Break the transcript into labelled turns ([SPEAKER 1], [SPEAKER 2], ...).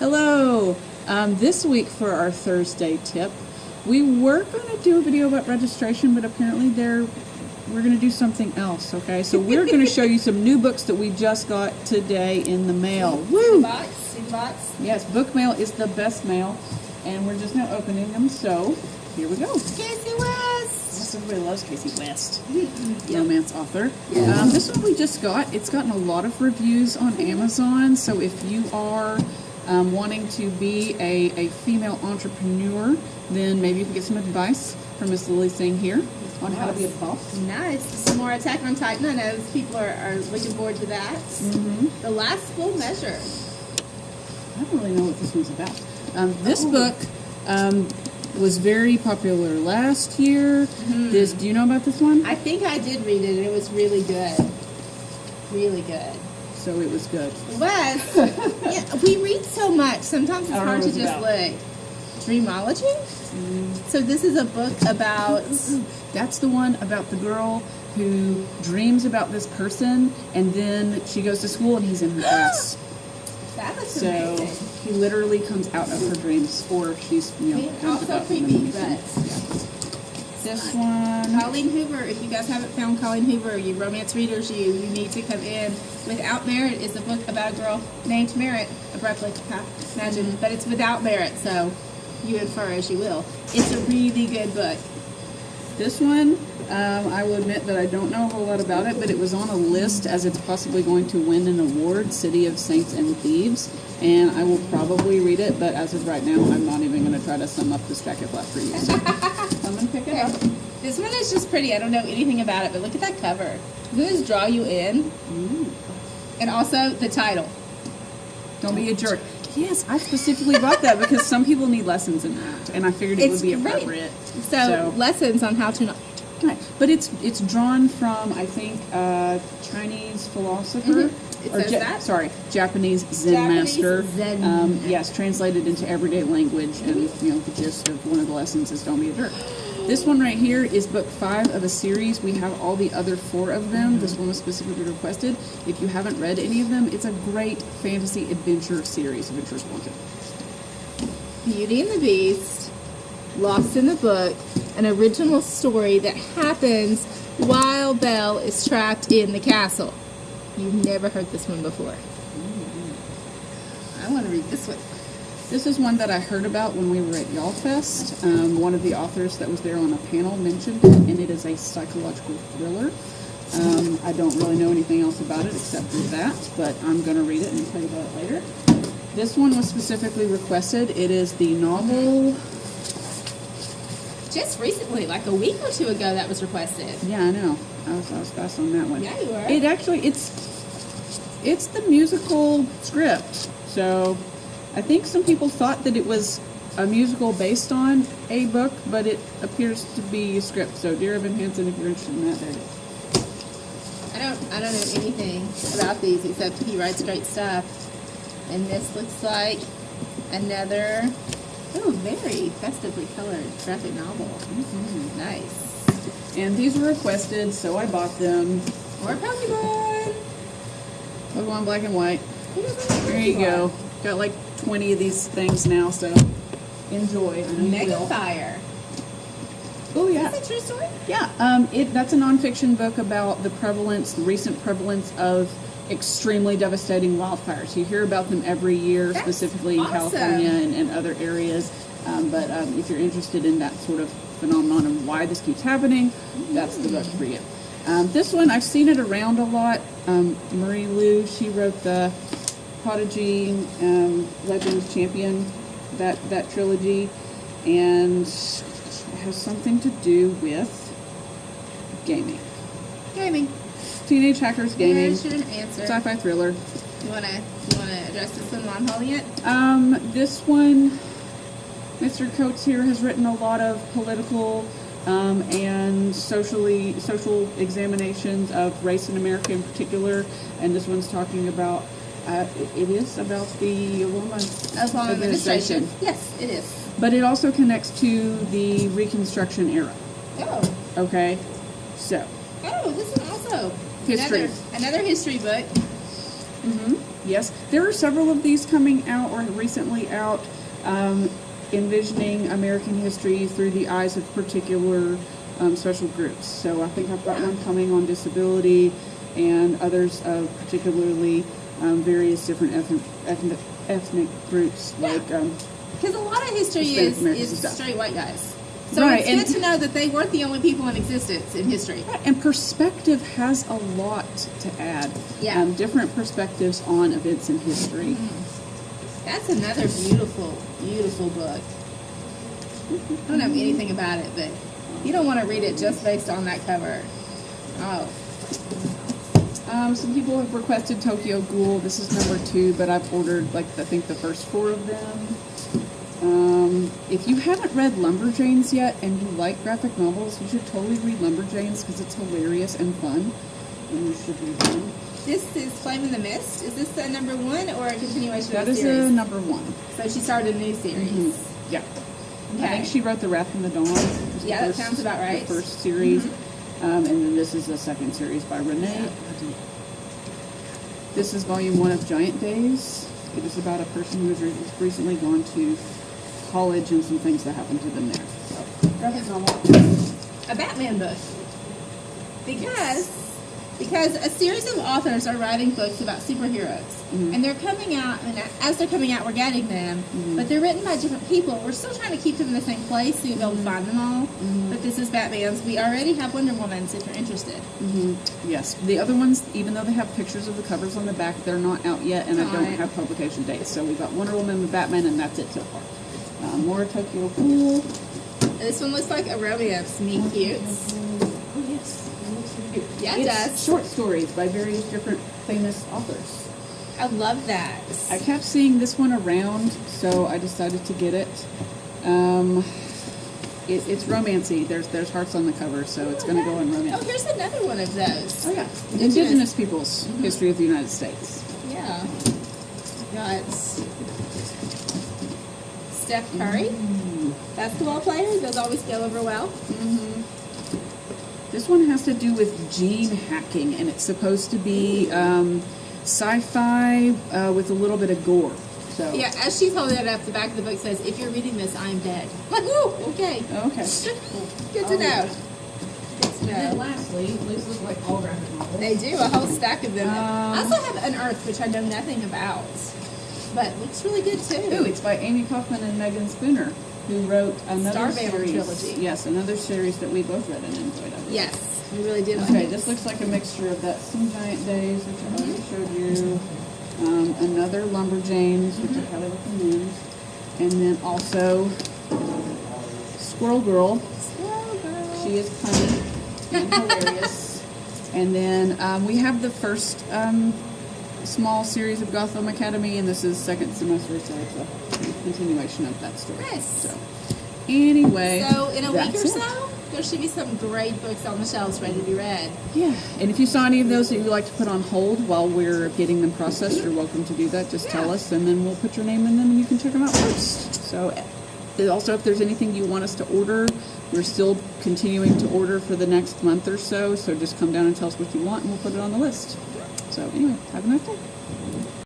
[SPEAKER 1] Hello! This week for our Thursday tip, we were going to do a video about registration, but apparently we're going to do something else, okay? So we're going to show you some new books that we just got today in the mail. Woo!
[SPEAKER 2] See the box?
[SPEAKER 1] Yes, book mail is the best mail, and we're just now opening them, so here we go.
[SPEAKER 2] Casey West!
[SPEAKER 1] Yes, everybody loves Casey West,
[SPEAKER 2] Yep.
[SPEAKER 1] romance author.
[SPEAKER 2] Yeah.
[SPEAKER 1] This one we just got. It's gotten a lot of reviews on Amazon, so if you are wanting to be a female entrepreneur, then maybe you can get some advice from Miss Lily Singh here on how to be a boss.
[SPEAKER 2] Nice. Some more Attack on Titan. I know people are looking forward to that.
[SPEAKER 1] Mm-hmm.
[SPEAKER 2] The Last Full Measure.
[SPEAKER 1] I don't really know what this one's about. This book was very popular last year.
[SPEAKER 2] Mm-hmm.
[SPEAKER 1] Do you know about this one?
[SPEAKER 2] I think I did read it, and it was really good. Really good.
[SPEAKER 1] So it was good.
[SPEAKER 2] Wes, yeah, we read so much. Sometimes it's
[SPEAKER 1] I don't
[SPEAKER 2] hard
[SPEAKER 1] know
[SPEAKER 2] to
[SPEAKER 1] what
[SPEAKER 2] just
[SPEAKER 1] it's
[SPEAKER 2] look. Dreamology? So this is a book about...
[SPEAKER 1] That's the one about the girl who dreams about this person, and then she goes to school and he's in her class.
[SPEAKER 2] That looks
[SPEAKER 1] So
[SPEAKER 2] amazing.
[SPEAKER 1] he literally comes out of her dreams, or she's, dreams
[SPEAKER 2] Also
[SPEAKER 1] about
[SPEAKER 2] creepy,
[SPEAKER 1] him.
[SPEAKER 2] but...
[SPEAKER 1] This one.
[SPEAKER 2] Colleen Hoover, if you guys haven't found Colleen Hoover, you romance readers, you need to come in. Without Merit is a book about a girl named Merit, abruptly, imagine, but it's without merit, so you infer as you will. It's a really good book.
[SPEAKER 1] This one, I will admit that I don't know a whole lot about it, but it was on a list as it's possibly going to win an award, City of Saints and Thieves, and I will probably read it, but as of right now, I'm not even going to try to sum up this jacket flap for you, so come and pick it up.
[SPEAKER 2] This one is just pretty. I don't know anything about it, but look at that cover. Doesn't this draw you in? And also the title.
[SPEAKER 1] Don't be a jerk. Yes, I specifically bought that because some people need lessons in that, and I figured it would be
[SPEAKER 2] great.
[SPEAKER 1] appropriate.
[SPEAKER 2] So lessons on how to not...
[SPEAKER 1] Right. But it's drawn from, I think, Chinese philosopher.
[SPEAKER 2] It says that?
[SPEAKER 1] Sorry, Japanese Zen
[SPEAKER 2] Japanese
[SPEAKER 1] master.
[SPEAKER 2] Zen.
[SPEAKER 1] Yes, translated into everyday language, and the gist of one of the lessons is don't be a jerk. This one right here is book 5 of a series. We have all the other 4 of them. This one was specifically requested. If you haven't read any of them, it's a great fantasy adventure series. Adventures Wanted.
[SPEAKER 2] Beauty and the Beast, Lost in the Book, an original story that happens while Belle is trapped in the castle. You've never heard this one before. I want to read this one.
[SPEAKER 1] This is one that I heard about when we were at Y'all Fest. One of the authors that was there on a panel mentioned it, and it is a psychological thriller. I don't really know anything else about it except for that, but I'm going to read it and tell you about it later. This one was specifically requested. It is the novel...
[SPEAKER 2] Just recently, like a week or 2 ago, that was requested.
[SPEAKER 1] Yeah, I know. I was fast on that one.
[SPEAKER 2] Yeah, you were.
[SPEAKER 1] It actually, it's the musical script. So I think some people thought that it was a musical based on a book, but it appears to be a script. So Dear Evan Hansen, if you're interested in that, there it is.
[SPEAKER 2] I don't know anything about these except he writes great stuff. And this looks like another, very festively colored graphic novel. Nice.
[SPEAKER 1] And these were requested, so I bought them.
[SPEAKER 2] More Pokemon.
[SPEAKER 1] Pokemon Black and White. There you go. Got like 20 of these things now, so enjoy. I know you
[SPEAKER 2] Mega
[SPEAKER 1] will.
[SPEAKER 2] Fire.
[SPEAKER 1] Oh yeah.
[SPEAKER 2] Is that a true story?
[SPEAKER 1] Yeah. That's a nonfiction book about the recent prevalence of extremely devastating wildfires. You hear about them every year,
[SPEAKER 2] That's
[SPEAKER 1] specifically in
[SPEAKER 2] awesome.
[SPEAKER 1] California and other areas. But if you're interested in that sort of phenomenon and why this keeps happening, that's the book for you. This one, I've seen it around a lot. Marie Lu, she wrote the Prodigy, Legends Champion, that trilogy, and it has something to do with gaming.
[SPEAKER 2] Gaming.
[SPEAKER 1] Teenage hackers gaming.
[SPEAKER 2] There's your answer.
[SPEAKER 1] Sci-fi thriller.
[SPEAKER 2] You wanna address this one while I'm holding it?
[SPEAKER 1] This one, Mr. Coates here has written a lot of political and social examinations of race in America in particular, and this one's talking about it is about the Obama administration.
[SPEAKER 2] Yes, it is.
[SPEAKER 1] But it also connects to the Reconstruction era.
[SPEAKER 2] Oh.
[SPEAKER 1] Okay, so
[SPEAKER 2] Oh, this one also.
[SPEAKER 1] History.
[SPEAKER 2] Another history book.
[SPEAKER 1] mm-hmm. Yes, there are several of these coming out or recently out, envisioning American history through the eyes of particular special groups. So I think I've got one coming on disability and others of particularly various different ethnic groups, like
[SPEAKER 2] Because a lot of history
[SPEAKER 1] Hispanic Americans
[SPEAKER 2] is
[SPEAKER 1] and stuff.
[SPEAKER 2] straight white guys. So
[SPEAKER 1] Right,
[SPEAKER 2] it's
[SPEAKER 1] and-
[SPEAKER 2] good to know that they weren't the only people in existence in history.
[SPEAKER 1] and perspective has a lot to add.
[SPEAKER 2] Yeah.
[SPEAKER 1] Different perspectives on events in history.
[SPEAKER 2] That's another beautiful, beautiful book. I don't know anything about it, but you don't want to read it just based on that cover. Oh,
[SPEAKER 1] Some people have requested Tokyo Ghoul. This is number 2, but I've ordered, like, I think the first 4 of them. If you haven't read Lumberjanes yet and you like graphic novels, you should totally read Lumberjanes because it's hilarious and fun. And you should read them.
[SPEAKER 2] this is Flame in the Mist. Is this a number 1 or a continuation
[SPEAKER 1] That
[SPEAKER 2] of the
[SPEAKER 1] is
[SPEAKER 2] series?
[SPEAKER 1] number 1.
[SPEAKER 2] So she started a new series.
[SPEAKER 1] Yeah. I
[SPEAKER 2] Okay.
[SPEAKER 1] think she wrote The Wrath in the Dawn. was the
[SPEAKER 2] Yeah, that sounds about right.
[SPEAKER 1] The first series. And then this is the second series by Renee. This is volume 1 of Giant Days. It is about a person who has recently gone to college and some things that happened to them there. So, graphic novel.
[SPEAKER 2] A Batman book. Because a series of authors are writing books about superheroes. And they're coming out, and as they're coming out, we're getting them. But they're written by different people. We're still trying to keep them in the same place so you'll be able to find them all. But this is Batman's. We already have Wonder Woman's if you're interested.
[SPEAKER 1] Yes. The other ones, even though they have pictures of the covers on the back, they're not out yet, and I don't
[SPEAKER 2] Right.
[SPEAKER 1] have publication dates. So we've got Wonder Woman and Batman, and that's it so far. More Tokyo Ghoul.
[SPEAKER 2] This one looks like a romance. Meet cute.
[SPEAKER 1] Oh, yes. It looks so cute.
[SPEAKER 2] Yeah, it
[SPEAKER 1] It's
[SPEAKER 2] does.
[SPEAKER 1] short stories by various different famous authors.
[SPEAKER 2] I love that.
[SPEAKER 1] I kept seeing this one around, so I decided to get it. It's romancy. There's hearts on the cover, so it's going to go in romance.
[SPEAKER 2] Oh, here's another one of those.
[SPEAKER 1] Oh, yeah. Indigenous peoples' history of the United States.
[SPEAKER 2] Yeah. Got Steph Curry, basketball player. Those always go over well.
[SPEAKER 1] This one has to do with gene hacking, and it's supposed to be sci-fi with a little bit of gore. So
[SPEAKER 2] Yeah, as she's holding it up, the back of the book says, "If you're reading this, I'm dead." I'm like, "Ooh, okay,
[SPEAKER 1] Okay.
[SPEAKER 2] good to know." Good to
[SPEAKER 1] And then
[SPEAKER 2] know.
[SPEAKER 1] lastly, these look like all graphic novels.
[SPEAKER 2] They do a whole stack of them. I
[SPEAKER 1] Um,
[SPEAKER 2] also have Unearthed, which I know nothing about, but looks really good too.
[SPEAKER 1] Ooh, it's by Amy Kaufman and Megan Spooner, who wrote another
[SPEAKER 2] Starbound
[SPEAKER 1] series.
[SPEAKER 2] trilogy.
[SPEAKER 1] Yes, another series that we both read and enjoyed. I believe.
[SPEAKER 2] Yes, we really did.
[SPEAKER 1] Okay,
[SPEAKER 2] like it.
[SPEAKER 1] this looks like a mixture of that Some Giant Days, which I already showed you, another Lumberjanes, which I highly recommend, and then also Squirrel Girl.
[SPEAKER 2] Squirrel Girl.
[SPEAKER 1] She is funny and hilarious. And then we have the first small series of Gotham Academy, and this is second semester, so it's a continuation of that story.
[SPEAKER 2] Nice.
[SPEAKER 1] So, anyway,
[SPEAKER 2] So in a week or
[SPEAKER 1] that's it.
[SPEAKER 2] so, there should be some great books on the shelves ready to be read.
[SPEAKER 1] Yeah, and if you saw any of those that you'd like to put on hold while we're getting them processed, you're welcome to do that. Just tell
[SPEAKER 2] Yeah.
[SPEAKER 1] us, and then we'll put your name in them, and you can check them out first. So, also, if there's anything you want us to order, we're still continuing to order for the next month or so. So just come down and tell us what you want, and we'll put it on the list. So anyway, have a nice day.